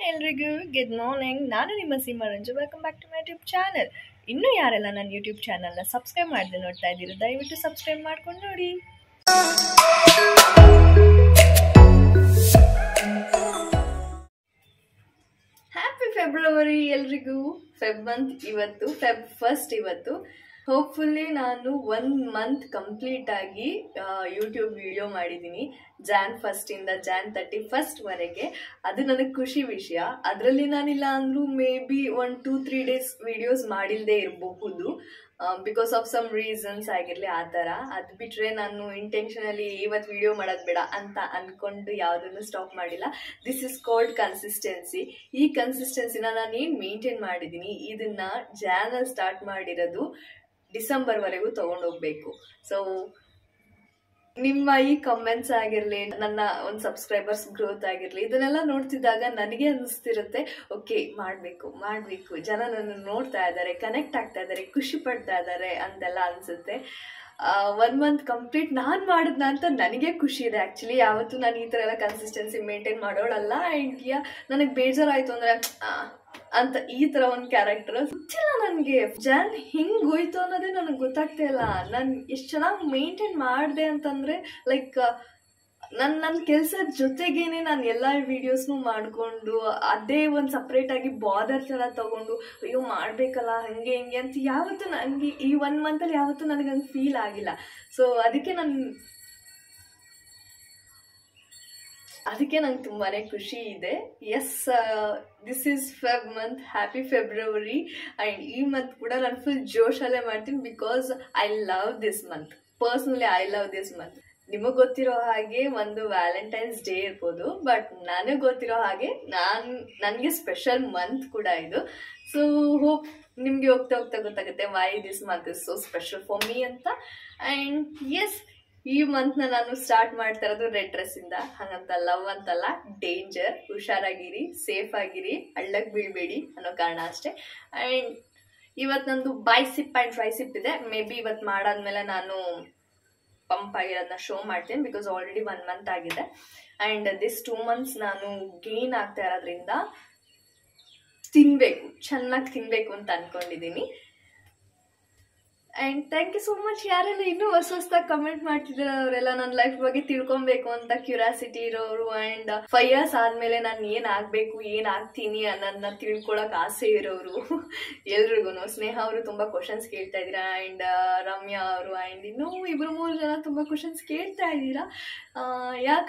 ಎಲ್ರಿಗೂ good morning. ನಾನು ನಿಮ್ಮ Seema Ranju. Welcome back to my YouTube channel. ಇನ್ನೂ ಯಾರೆಲ್ಲ ನನ್ನ ಯೂಟ್ಯೂಬ್ ಚಾನಲ್ನ ಸಬ್ಸ್ಕ್ರೈಬ್ ಮಾಡದೆ ನೋಡ್ತಾ ಇದ್ದೀರಾ, ದಯವಿಟ್ಟು ಸಬ್ಸ್ಕ್ರೈಬ್ ಮಾಡ್ಕೊಂಡು ನೋಡಿ. ಹ್ಯಾಪಿ ಫೆಬ್ರವರಿ ಎಲ್ರಿಗೂ. ಫೆಬ್ ಮಂತ್ ಇವತ್ತು, ಫೆಬ್ ಫಸ್ಟ್ ಇವತ್ತು. ಹೋಪ್ಫುಲ್ಲಿ ನಾನು 1 ಮಂತ್ ಕಂಪ್ಲೀಟ್ ಆಗಿ ಯೂಟ್ಯೂಬ್ ವಿಡಿಯೋ ಮಾಡಿದ್ದೀನಿ, ಜಾನ್ 1 ಜಾನ್ 31ವರೆಗೆ. ಅದು ನನಗೆ ಖುಷಿ ವಿಷಯ. ಅದರಲ್ಲಿ ನಾನಿಲ್ಲ ಅಂದರೂ ಮೇ ಬಿ 1-2-3 ಡೇಸ್ ವಿಡಿಯೋಸ್ ಮಾಡಿಲ್ಲದೆ ಇರಬಹುದು, ಬಿಕಾಸ್ ಆಫ್ ಸಮ್ ರೀಸನ್ಸ್ ಆಗಿರಲಿ ಆ ಥರ. ಅದು ಬಿಟ್ಟರೆ ನಾನು ಇಂಟೆನ್ಷನಲಿ ಇವತ್ತು ವಿಡಿಯೋ ಮಾಡೋದು ಬೇಡ ಅಂತ ಅಂದ್ಕೊಂಡು ಯಾವುದನ್ನು ಸ್ಟಾಪ್ ಮಾಡಿಲ್ಲ. This is called consistency. ಈ ಕನ್ಸಿಸ್ಟೆನ್ಸಿನ ನಾನು ಏನು ಮೇಂಟೈನ್ ಮಾಡಿದ್ದೀನಿ, ಇದನ್ನು ಜಾನಲ್ಲಿ ಸ್ಟಾರ್ಟ್ ಮಾಡಿರೋದು ಡಿಸೆಂಬರ್ವರೆಗೂ ತೊಗೊಂಡೋಗ್ಬೇಕು. ಸೊ ನಿಮ್ಮ ಈ ಕಮೆಂಟ್ಸ್ ಆಗಿರಲಿ, ನನ್ನ ಒಂದು ಸಬ್ಸ್ಕ್ರೈಬರ್ಸ್ ಗ್ರೋತ್ ಆಗಿರಲಿ, ಇದನ್ನೆಲ್ಲ ನೋಡ್ತಿದ್ದಾಗ ನನಗೆ ಅನ್ನಿಸ್ತಿರುತ್ತೆ, ಓಕೆ ಮಾಡಬೇಕು, ಜನ ನನ್ನ ನೋಡ್ತಾ ಇದ್ದಾರೆ, ಕನೆಕ್ಟ್ ಆಗ್ತಾ ಇದ್ದಾರೆ, ಖುಷಿ ಪಡ್ತಾ ಇದ್ದಾರೆ ಅಂತೆಲ್ಲ ಅನಿಸುತ್ತೆ. 1 ಮಂತ್ ಕಂಪ್ಲೀಟ್ ನಾನು ಮಾಡಿದ್ನ ಅಂತ ನನಗೆ ಖುಷಿ ಇದೆ. ಆ್ಯಕ್ಚುಲಿ ಯಾವತ್ತೂ ನಾನು ಈ ಥರ ಎಲ್ಲ ಕನ್ಸಿಸ್ಟೆನ್ಸಿ ಮೇಂಟೈನ್ ಮಾಡೋಳಲ್ಲ. ಆ್ಯಂಡ್ ನನಗೆ ಬೇಜಾರಾಯಿತು ಅಂದರೆ ಅಂತ ಈ ಥರ ಒಂದು ಕ್ಯಾರೆಕ್ಟರ್ ಗೊತ್ತಿಲ್ಲ ನನಗೆ. ಜಾನ್ ಹಿಂಗೆ ಹೋಯ್ತು ಅನ್ನೋದೇ ನನಗೆ ಗೊತ್ತಾಗ್ತಾ ಇಲ್ಲ. ನಾನು ಎಷ್ಟು ಚೆನ್ನಾಗಿ ಮೇಂಟೈನ್ ಮಾಡಿದೆ ಅಂತಂದರೆ, ಲೈಕ್ ನನ್ನ ಕೆಲಸದ ಜೊತೆಗೇನೆ ನಾನು ಎಲ್ಲ ವೀಡಿಯೋಸ್ನೂ ಮಾಡಿಕೊಂಡು ಅದೇ ಒಂದು ಸಪ್ರೇಟಾಗಿ ಬಾದರ್ ಥರ ತೊಗೊಂಡು ಅಯ್ಯೋ ಮಾಡಬೇಕಲ್ಲ ಹಾಗೆ ಹಿಂಗೆ ಅಂತ ಯಾವತ್ತೂ ನನಗೆ ಈ 1 ಮಂತಲ್ಲಿ ಯಾವತ್ತೂ ನನಗೆ ಹಂಗೆ ಫೀಲ್ ಆಗಿಲ್ಲ. ಸೊ ಅದಕ್ಕೆ ನಂಗೆ ತುಂಬಾ ಖುಷಿ ಇದೆ. Yes, this is Feb month. Happy February. And ಈ ಮಂತ್ ಕೂಡ ನಾನು ಫುಲ್ ಜೋಶಲ್ಲೇ ಮಾಡ್ತೀನಿ, because I love this month. Personally I love this month. ನಿಮಗೆ ಗೊತ್ತಿರೋ ಹಾಗೆ ಒಂದು ವ್ಯಾಲೆಂಟೈನ್ಸ್ ಡೇ ಇರ್ಬೋದು, ಬಟ್ ನನಗೆ ಗೊತ್ತಿರೋ ಹಾಗೆ ನನಗೆ ಸ್ಪೆಷಲ್ ಮಂತ್ ಕೂಡ ಇದು. ಸೊ ಹೋಪ್ ನಿಮಗೆ ಹೋಗ್ತಾ ಗೊತ್ತಾಗುತ್ತೆ why this month is so special for me ಅಂತ. ಆ್ಯಂಡ್ ಎಸ್, ಈ ಮಂತ್ನ ನಾನು ಸ್ಟಾರ್ಟ್ ಮಾಡ್ತಾ ಇರೋದು ರೆಡ್ ಡ್ರೆಸ್ಸಿಂದ. ಹಾಗಂತ ಲವ್ ಅಂತಲ್ಲ, ಡೇಂಜರ್. ಹುಷಾರಾಗಿರಿ, ಸೇಫ್ ಆಗಿರಿ, ಹಳ್ಳಕ್ಕೆ ಬೀಳಬೇಡಿ ಅನ್ನೋ ಕಾರಣ ಅಷ್ಟೇ. ಆ್ಯಂಡ್ ಇವತ್ತು ನಂದು ಬೈಸಿಪ್ ಆ್ಯಂಡ್ ಟ್ರೈಸಿಪ್ ಇದೆ. ಮೇ ಬಿ ಇವತ್ತು ಮಾಡಾದ್ಮೇಲೆ ನಾನು ಪಂಪ್ ಆಗಿರೋದನ್ನ ಶೋ ಮಾಡ್ತೀನಿ, ಬಿಕಾಸ್ ಆಲ್ರೆಡಿ 1 ಮಂತ್ ಆಗಿದೆ. ಆ್ಯಂಡ್ ದಿಸ್ 2 ಮಂತ್ಸ್ ನಾನು ಗೇನ್ ಆಗ್ತಾ ಇರೋದ್ರಿಂದ ಚೆನ್ನಾಗಿ ತಿನ್ನಬೇಕು ಅಂತ ಅಂದ್ಕೊಂಡಿದ್ದೀನಿ. And thank you so much ಯಾರೆಲ್ಲ ಇನ್ನೂ ಹೊಸದಾಗಿ ಕಮೆಂಟ್ ಮಾಡ್ತಿದ್ದಾರೆ, ಅವರೆಲ್ಲ ನನ್ನ ಲೈಫ್ ಬಗ್ಗೆ ತಿಳ್ಕೊಬೇಕು ಅಂತ ಕ್ಯೂರಿಯಾಸಿಟಿ ಇರೋರು. ಆ್ಯಂಡ್ 5 years ಆದಮೇಲೆ ನಾನು ಏನಾಗಬೇಕು, ಏನಾಗ್ತೀನಿ ಅನ್ನೋದನ್ನ ತಿಳ್ಕೊಳಕ್ಕೆ ಆಸೆ ಇರೋರು ಎಲ್ರಿಗೂ. ಸ್ನೇಹ ಅವರು ತುಂಬ ಕ್ವಶನ್ಸ್ ಕೇಳ್ತಾ ಇದ್ದೀರಾ, ಆ್ಯಂಡ್ ರಮ್ಯಾ ಅವರು, ಆ್ಯಂಡ್ ಇನ್ನೂ 2-3 ಜನ ತುಂಬ ಕ್ವಶನ್ಸ್ ಕೇಳ್ತಾ ಇದ್ದೀರಾ.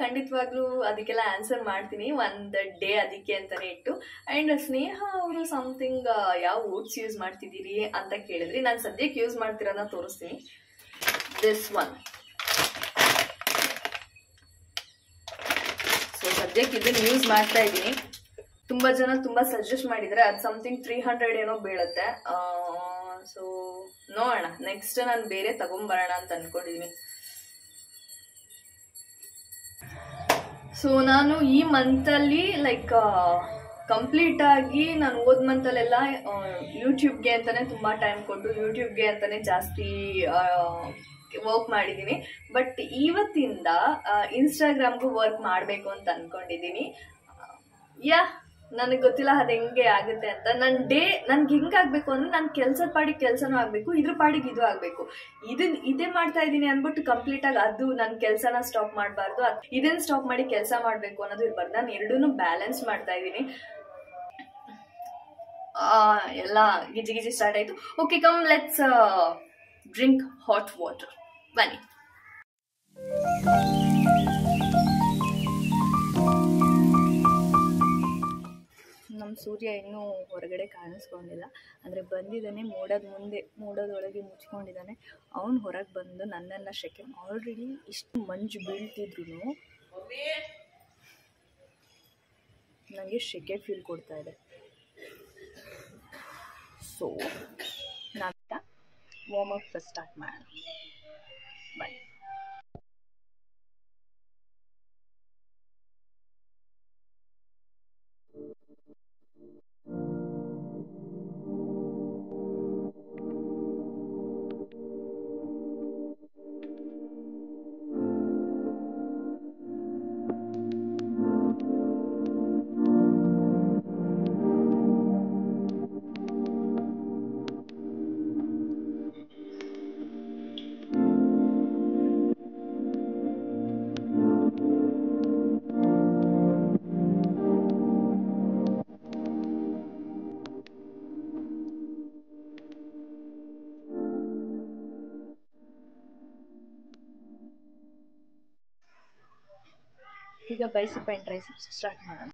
ಖಂಡಿತವಾಗ್ಲೂ ಅದಕ್ಕೆಲ್ಲ ಆನ್ಸರ್ ಮಾಡ್ತೀನಿ ಒಂದು ಡೇ ಅದಕ್ಕೆ ಅಂತಲೇ ಇಟ್ಟು. ಆ್ಯಂಡ್ ಸ್ನೇಹ ಅವರು ಸಮಥಿಂಗ್ ಯಾವ ಓಟ್ಸ್ ಯೂಸ್ ಮಾಡ್ತಿದ್ದೀರಿ ಅಂತ ಕೇಳಿದ್ರಿ. ನಾನು ಸದ್ಯಕ್ಕೆ ಯೂಸ್ ಮಾಡ್ತಿರೋದನ್ನ ತೋರಿಸ್ತೀನಿ. This one. ಸೊ ಸದ್ಯಕ್ಕೆ ಇದನ್ನು ಯೂಸ್ ಮಾಡ್ತಾ ಇದ್ದೀನಿ. ತುಂಬ ಜನ ತುಂಬ ಸಜೆಸ್ಟ್ ಮಾಡಿದರೆ ಅದು ಸಮಥಿಂಗ್ 300 ಏನೋ ಬೀಳುತ್ತೆ. ಸೊ ನೋಡೋಣ, ನೆಕ್ಸ್ಟ್ ನಾನು ಬೇರೆ ತಗೊಂಬರೋಣ ಅಂತ ಅಂದ್ಕೊಂಡಿದ್ದೀನಿ. ಸೊ ನಾನು ಈ ಮಂತಲ್ಲಿ ಲೈಕ್ ಕಂಪ್ಲೀಟ್ ಆಗಿ ನಾನು ಹೋದ ಮಂತಲ್ಲೆಲ್ಲ ಯೂಟ್ಯೂಬ್ಗೆ ಅಂತಲೇ ತುಂಬ ಟೈಮ್ ಕೊಟ್ಟು ಯೂಟ್ಯೂಬ್ಗೆ ಅಂತಲೇ ಜಾಸ್ತಿ ವರ್ಕ್ ಮಾಡಿದ್ದೀನಿ. ಬಟ್ ಇವತ್ತಿಂದ ಇನ್ಸ್ಟಾಗ್ರಾಮ್ಗೂ ವರ್ಕ್ ಮಾಡಬೇಕು ಅಂತ ಅಂದ್ಕೊಂಡಿದ್ದೀನಿ. ನನಗೆ ಗೊತ್ತಿಲ್ಲ ಅದು ಹೆಂಗೆ ಆಗುತ್ತೆ ಅಂತ. ನನ್ನ ಡೇ ನನ್ಗೆ ಹೆಂಗಾಗಬೇಕು ಅಂದರೆ, ನನ್ನ ಕೆಲಸದ ಪಾಡಿಗೆ ಕೆಲಸನೂ ಆಗಬೇಕು, ಇದ್ರ ಪಾಡಿಗೆ ಇದು ಆಗಬೇಕು. ಇದೇ ಮಾಡ್ತಾ ಇದ್ದೀನಿ ಅಂದ್ಬಿಟ್ಟು ಕಂಪ್ಲೀಟಾಗಿ ಅದು ನನ್ನ ಕೆಲಸನ ಸ್ಟಾಪ್ ಮಾಡಬಾರ್ದು, ಇದನ್ನು ಸ್ಟಾಪ್ ಮಾಡಿ ಕೆಲಸ ಮಾಡಬೇಕು ಅನ್ನೋದು ಇರಬಾರ್ದು. ನಾನು ಎರಡೂ ಬ್ಯಾಲೆನ್ಸ್ ಮಾಡ್ತಾ ಇದ್ದೀನಿ. ಎಲ್ಲ ಗಿಜಿ ಸ್ಟಾರ್ಟ್ ಆಯಿತು. Okay, come let's drink hot water. ಬನ್ನಿ. ನಮ್ಮ ಸೂರ್ಯ ಇನ್ನೂ ಹೊರಗಡೆ ಕಾಣಿಸ್ಕೊಂಡಿಲ್ಲ, ಅಂದರೆ ಬಂದಿದ್ದಾನೆ. ಮೋಡದೊಳಗೆ ಮುಚ್ಕೊಂಡಿದ್ದಾನೆ. ಅವನು ಹೊರಗೆ ಬಂದು ನನ್ನೆಲ್ಲ ಶೆಕೆ. ಆಲ್ರೆಡಿ ಇಷ್ಟು ಮಂಜು ಬೀಳ್ತಿದ್ರು ನನಗೆ ಶೆಕೆ ಫೀಲ್ ಕೊಡ್ತಾ ಇದೆ. ಸೊ ನಾವೀಗ ವಾರ್ಮ್ ಅಪ್ ಸ್ಟಾರ್ಟ್ ಮಾಡೋಣ. ಬನ್ನಿ. ಈಗ ಬೈಸೆಪ್ ಅಂಡ್ ಟ್ರೈಸೆಪ್ಸ್ ಸ್ಟಾರ್ಟ್ ಮಾಡೋಣ.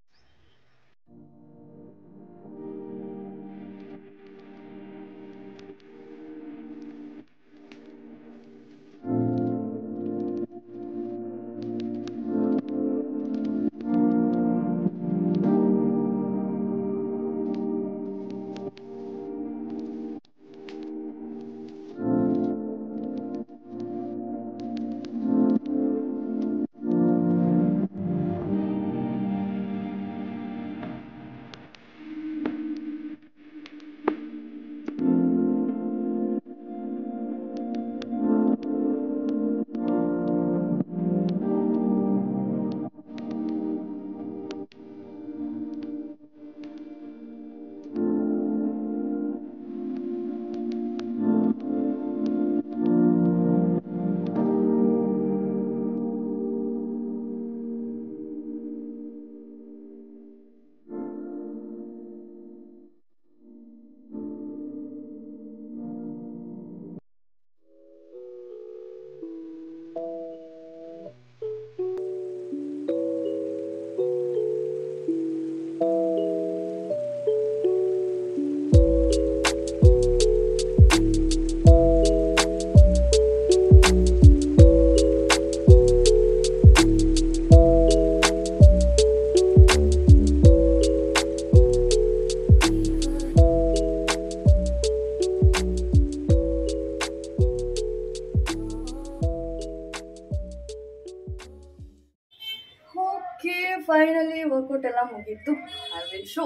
ಫೈನಲಿ ವರ್ಕೌಟ್ ಎಲ್ಲ ಮುಗೀತು. I will show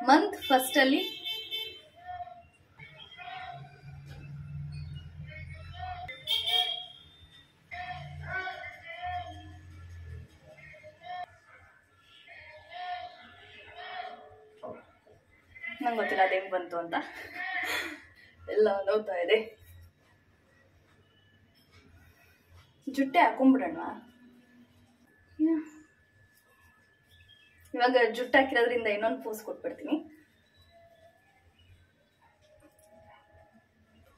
month first ಅಲ್ಲಿ ನಂಗೆ ಗೊತ್ತಿಲ್ಲ ಅದು ಹೆಂಗ್ ಬಂತು ಅಂತ, ಎಲ್ಲ ನೋಡ್ತಾ ಇದೆ. ಜುಟ್ಟೆ ಹಾಕೊಂಡ್ಬಿಡೋಣ. ಇವಾಗ ಜುಟ್ಟು ಹಾಕಿರೋದ್ರಿಂದ ಇನ್ನೊಂದು ಪೋಸ್ ಕೊಟ್ಬಿಡ್ತೀನಿ.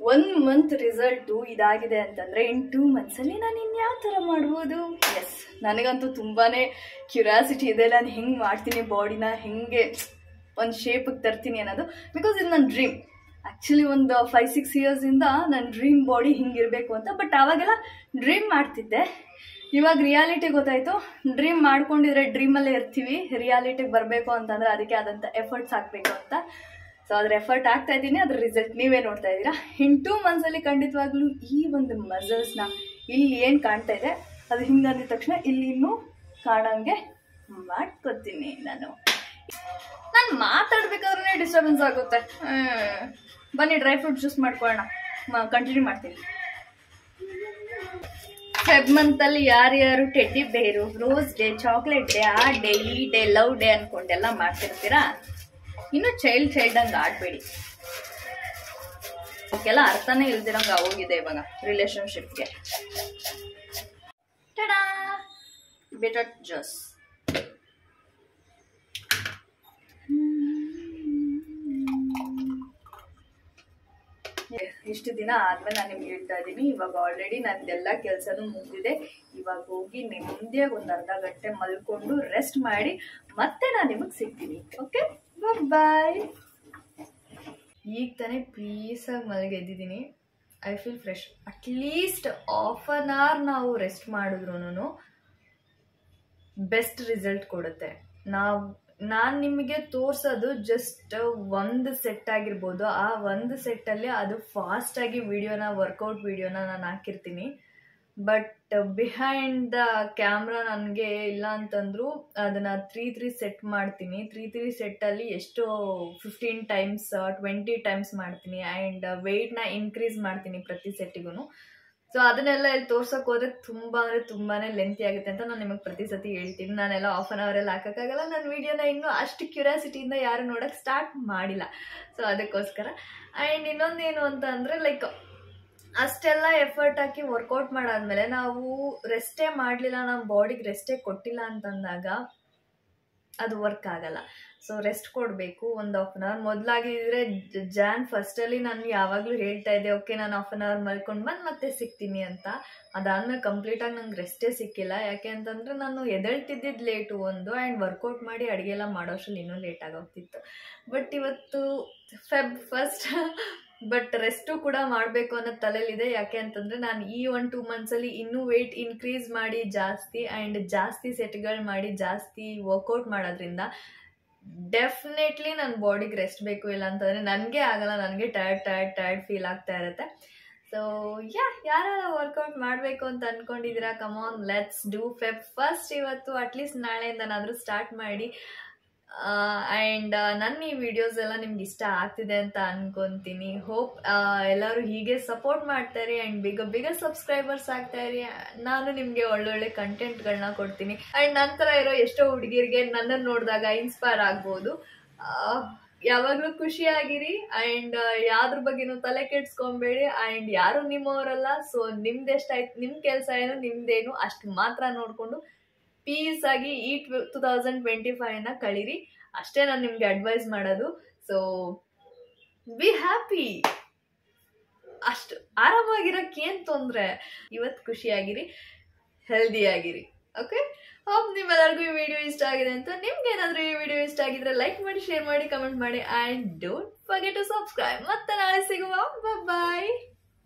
1 ಮಂತ್ ರಿಸಲ್ಟು ಇದಾಗಿದೆ ಅಂತಂದ್ರೆ ಇನ್ 2 months ಅಲ್ಲಿ ನಾನು ಇನ್ಯಾವ ಥರ ಮಾಡ್ಬೋದು? ಎಸ್, ನನಗಂತೂ ತುಂಬಾನೇ ಕ್ಯೂರಿಯಾಸಿಟಿ ಇದೆ. ನಾನು ಹೆಂಗೆ ಮಾಡ್ತೀನಿ, ಬಾಡಿನ ಹೆಂಗೆ ಒಂದು ಶೇಪಿಗೆ ತರ್ತೀನಿ ಅನ್ನೋದು. ಬಿಕಾಸ್ ಇದು ನನ್ನ ಡ್ರೀಮ್. ಆ್ಯಕ್ಚುಲಿ ಒಂದು 5-6 yearsಯಿಂದ ನನ್ನ ಡ್ರೀಮ್ ಬಾಡಿ ಹಿಂಗಿರಬೇಕು ಅಂತ. ಬಟ್ ಆವಾಗೆಲ್ಲ ಡ್ರೀಮ್ ಮಾಡ್ತಿದ್ದೆ. ಇವಾಗ ರಿಯಾಲಿಟಿ ಗೊತ್ತಾಯಿತು. ಡ್ರೀಮ್ ಮಾಡ್ಕೊಂಡಿದ್ರೆ ಡ್ರೀಮಲ್ಲೇ ಇರ್ತೀವಿ. ರಿಯಾಲಿಟಿಗೆ ಬರಬೇಕು ಅಂತಂದರೆ ಅದಕ್ಕೆ ಆದಂಥ ಎಫರ್ಟ್ಸ್ ಹಾಕಬೇಕು ಅಂತ. ಸೊ ಅದ್ರ ಎಫರ್ಟ್ ಆಗ್ತಾ ಇದ್ದೀನಿ, ಅದ್ರ ರಿಸಲ್ಟ್ ನೀವೇ ನೋಡ್ತಾ ಇದ್ದೀರಾ. ಇನ್ 2 months ಅಲ್ಲಿ ಖಂಡಿತವಾಗ್ಲೂ ಈ ಒಂದು ಮಸಲ್ಸ್ನ ಇಲ್ಲಿ ಏನು ಕಾಣ್ತಾ ಇದೆ ಅದು ಹಿಂಗೆ ಅಂದಿದ ತಕ್ಷಣ ಇಲ್ಲಿ ಇನ್ನೂ ಕಾಣೋಂಗೆ ಮಾಡ್ಕೊತೀನಿ. ನಾನು ಮಾತಾಡ್ಬೇಕಾದ್ರೆ ಡಿಸ್ಟರ್ಬೆನ್ಸ್ ಆಗುತ್ತೆ. ಬನ್ನಿ ಡ್ರೈ ಫ್ರೂಟ್ ಜ್ಯೂಸ್ ಮಾಡ್ಕೊಳ್ಳೋಣ. ಕಂಟಿನ್ಯೂ ಮಾಡ್ತೀನಿ. ಫೆಬ್ ಮಂತಲ್ಲಿ ಯಾರ್ಯಾರು ಟೆಡ್ಡಿ ಬೇರು, ರೋಸ್ ಡೇ, ಚಾಕ್ಲೇಟ್ ಡೇ, ಆ ಡೇ, ಈ ಡೇ, ಲವ್ ಡೇ ಅನ್ಕೊಂಡೆಲ್ಲ ಮಾಡ್ತಿರ್ತೀರಾ. ಇನ್ನು ಚೈಲ್ಡ್ ಹಂಗೆ ಆಡ್ಬೇಡಿ. ಅವಕ್ಕೆಲ್ಲ ಅರ್ಥನೇ ಇಲ್ದಿರಂಗೆ ಆಗೋಗಿದೆ ಇವಾಗ ರಿಲೇಶನ್ಶಿಪ್ಗೆ. Ta-da bitter juice. ಇಷ್ಟು ದಿನ ಆದ್ಮೇಲೆ ನಾನು ನಿಮ್ಗೆ ಹೇಳ್ತಾ ಇದ್ದೀನಿ. ಇವಾಗ ಆಲ್ರೆಡಿ ನಂದೆಲ್ಲ ಕೆಲಸನೂ ಮುಗಿದಿದೆ. ಇವಾಗ ಹೋಗಿ ನೆಮ್ಮದಿಯಾಗಿ ಒಂದು ಅರ್ಧ ಗಂಟೆ ಮಲ್ಕೊಂಡು ರೆಸ್ಟ್ ಮಾಡಿ ಮತ್ತೆ ನಾನು ನಿಮಗೆ ಸಿಗ್ತೀನಿ. Okay, bye. ಈಗ ತಾನೇ ಪೀಸಾಗಿ ಮಲಗೆದ್ದಿದ್ದೀನಿ. I feel fresh. At least ½ an hour ನಾವು ರೆಸ್ಟ್ ಮಾಡಿದ್ರೂ ಬೆಸ್ಟ್ ರಿಸಲ್ಟ್ ಕೊಡುತ್ತೆ. ನಾನು ನಿಮಗೆ ತೋರಿಸೋದು ಜಸ್ಟ್ ಒಂದು ಸೆಟ್ ಆಗಿರ್ಬೋದು. ಆ ಒಂದು ಸೆಟ್ಟಲ್ಲಿ ಅದು ಫಾಸ್ಟಾಗಿ ವರ್ಕೌಟ್ ವಿಡಿಯೋನ ನಾನು ಹಾಕಿರ್ತೀನಿ. ಬಟ್ ಬಿಹೈಂಡ್ ದ ಕ್ಯಾಮ್ರಾ ನನಗೆ ಇಲ್ಲ ಅಂತಂದ್ರು ಅದನ್ನು 3 ಸೆಟ್ ಮಾಡ್ತೀನಿ. 3 ಸೆಟ್ಟಲ್ಲಿ ಎಷ್ಟೋ 15 times 20 times ಮಾಡ್ತೀನಿ. ಆ್ಯಂಡ್ ವೆಯ್ಟ್ನ ಇನ್ಕ್ರೀಸ್ ಮಾಡ್ತೀನಿ ಪ್ರತಿ ಸೆಟ್ಟಿಗೂ. ಸೊ ಅದನ್ನೆಲ್ಲ ಇಲ್ಲಿ ತೋರ್ಸೋಕೆ ಹೋದ್ರೆ ತುಂಬಾನೇ ಲೆಂತಿ ಆಗುತ್ತೆ ಅಂತ ನಾನು ನಿಮಗೆ ಪ್ರತಿ ಸತಿ ಹೇಳ್ತೀನಿ. ನಾನೆಲ್ಲ ½ an hour ಅಲ್ಲಿ ಹಾಕೋಕ್ಕಾಗಲ್ಲ. ನನ್ನ ವಿಡಿಯೋನ ಇನ್ನೂ ಅಷ್ಟು ಕ್ಯೂರಿಯಾಸಿಟಿಯಿಂದ ಯಾರು ನೋಡೋಕ್ಕೆ ಸ್ಟಾರ್ಟ್ ಮಾಡಿಲ್ಲ. ಸೊ ಅದಕ್ಕೋಸ್ಕರ. ಆ್ಯಂಡ್ ಇನ್ನೊಂದೇನು ಅಂತ ಅಂದರೆ ಲೈಕ್ ಅಷ್ಟೆಲ್ಲ ಎಫರ್ಟ್ ಹಾಕಿ ವರ್ಕೌಟ್ ಮಾಡಾದ್ಮೇಲೆ ನಾವು ರೆಸ್ಟೇ ಮಾಡಲಿಲ್ಲ, ನಮ್ಮ ಬಾಡಿಗೆ ರೆಸ್ಟೇ ಕೊಟ್ಟಿಲ್ಲ ಅಂತಂದಾಗ ಅದು ವರ್ಕ್ ಆಗಲ್ಲ. ಸೊ ರೆಸ್ಟ್ ಕೊಡಬೇಕು ಒಂದು ಹಾಫ್ ಆನ್ ಅವರ್. ಮೊದಲಾಗಿದ್ರೆ ಜಾನ್ ಫಸ್ಟಲ್ಲಿ ನಾನು ಯಾವಾಗಲೂ ಹೇಳ್ತಾ ಇದ್ದೆ, ಓಕೆ ನಾನು ಹಾಫ್ ಆನ್ ಅವರ್ ಮಲ್ಕೊಂಡು ಬಂದು ಮತ್ತೆ ಸಿಗ್ತೀನಿ ಅಂತ. ಅದಾದಮೇಲೆ ಕಂಪ್ಲೀಟಾಗಿ ನಂಗೆ ರೆಸ್ಟೇ ಸಿಕ್ಕಿಲ್ಲ. ಯಾಕೆ ಅಂತಂದರೆ ನಾನು ಎದ್ದೇಳ್ತಿದ್ದಿದ್ದು ಲೇಟು ಒಂದು, ಆ್ಯಂಡ್ ವರ್ಕೌಟ್ ಮಾಡಿ ಅಡುಗೆ ಎಲ್ಲ ಮಾಡೋಷ್ಟ್ರಲ್ಲಿ ಇನ್ನೂ ಲೇಟ್ ಆಗೋಗ್ತಿತ್ತು. ಬಟ್ ಇವತ್ತು ಫೆಬ್ ಫಸ್ಟ್ ಬಟ್ ರೆಸ್ಟು ಕೂಡ ಮಾಡಬೇಕು ಅನ್ನೋ ತಲೆಯಲ್ಲಿದೆ. ಯಾಕೆ ಅಂತಂದರೆ ನಾನು ಈ 1-2 ಮಂತ್ಸಲ್ಲಿ ಇನ್ನೂ ವೆಯ್ಟ್ ಇನ್ಕ್ರೀಸ್ ಮಾಡಿ ಜಾಸ್ತಿ ಆ್ಯಂಡ್ ಜಾಸ್ತಿ ಸೆಟ್ಗಳು ಮಾಡಿ ಜಾಸ್ತಿ ವರ್ಕೌಟ್ ಮಾಡೋದ್ರಿಂದ ಡೆಫಿನೆಟ್ಲಿ ನನ್ನ ಬಾಡಿಗೆ ರೆಸ್ಟ್ ಬೇಕು. ಇಲ್ಲ ಅಂತಂದರೆ ನನಗೆ ಆಗಲ್ಲ, ನನಗೆ ಟಯರ್ಡ್ ಫೀಲ್ ಆಗ್ತಾ ಇರುತ್ತೆ. ಸೊ ಯಾರು ವರ್ಕೌಟ್ ಮಾಡಬೇಕು ಅಂತ ಅಂದ್ಕೊಂಡಿದ್ದೀರಾ, come on let's do. Feb first ಇವತ್ತು, ಅಟ್ಲೀಸ್ಟ್ ನಾಳೆಯಿಂದನಾದರೂ ಸ್ಟಾರ್ಟ್ ಮಾಡಿ. ಆ್ಯಂಡ್ ನನ್ನ ಈ ವಿಡಿಯೋಸ್ ಎಲ್ಲ ನಿಮ್ಗೆ ಇಷ್ಟ ಆಗ್ತಿದೆ ಅಂತ ಅನ್ಕೊತೀನಿ. ಹೋಪ್ ಎಲ್ಲರೂ ಹೀಗೆ ಸಪೋರ್ಟ್ ಮಾಡ್ತಾರೆ ಆ್ಯಂಡ್ ಬೇಗ ಸಬ್ಸ್ಕ್ರೈಬರ್ಸ್ ಆಗ್ತಾಯಿರಿ. ನಾನು ನಿಮಗೆ ಒಳ್ಳೊಳ್ಳೆ ಕಂಟೆಂಟ್ಗಳನ್ನ ಕೊಡ್ತೀನಿ. ಆ್ಯಂಡ್ ನಂತರ ಇರೋ ಎಷ್ಟೋ ಹುಡುಗಿರಿಗೆ ನನ್ನನ್ನು ನೋಡಿದಾಗ ಇನ್ಸ್ಪೈರ್ ಆಗ್ಬೋದು. ಯಾವಾಗಲೂ ಖುಷಿಯಾಗಿರಿ ಆ್ಯಂಡ್ ಯಾವ್ದ್ರ ಬಗ್ಗೆನೂ ತಲೆ ಕೆಡ್ಸ್ಕೊಬೇಡಿ. ಆ್ಯಂಡ್ ಯಾರು ನಿಮ್ಮವರಲ್ಲ. ಸೊ ನಿಮ್ದೆಷ್ಟಾಯ್ತು, ನಿಮ್ಮ ಕೆಲಸ ಏನು ನಿಮ್ದೇನು ಅಷ್ಟು ಮಾತ್ರ ನೋಡಿಕೊಂಡು ಪೀಸ್ ಆಗಿ ಈ 2025ನ ಕಳೀರಿ. ಅಷ್ಟೇ ನಾನು ನಿಮ್ಗೆ ಅಡ್ವೈಸ್ ಮಾಡೋದು. ಸೊ ಬಿ ಹ್ಯಾಪಿ, ಅಷ್ಟು ಆರಾಮಾಗಿರೋಕ್ಕೆ ಏನು ತೊಂದರೆ. ಇವತ್ತು ಖುಷಿಯಾಗಿರಿ, ಹೆಲ್ದಿಯಾಗಿರಿ. ಓಕೆ, ಹೋಪ್ ನಿಮ್ಮೆಲ್ಲರಿಗೂ ಈ ವಿಡಿಯೋ ಇಷ್ಟ ಆಗಿದೆ ಅಂತ. ನಿಮ್ಗೆ ಏನಾದರೂ ಈ ವಿಡಿಯೋ ಇಷ್ಟ ಆಗಿದ್ರೆ ಲೈಕ್ ಮಾಡಿ, ಶೇರ್ ಮಾಡಿ, ಕಮೆಂಟ್ ಮಾಡಿ and don't forget to subscribe. ಮತ್ತೆ ನಾಳೆ ಸಿಗುವ. ಬಾಯ್.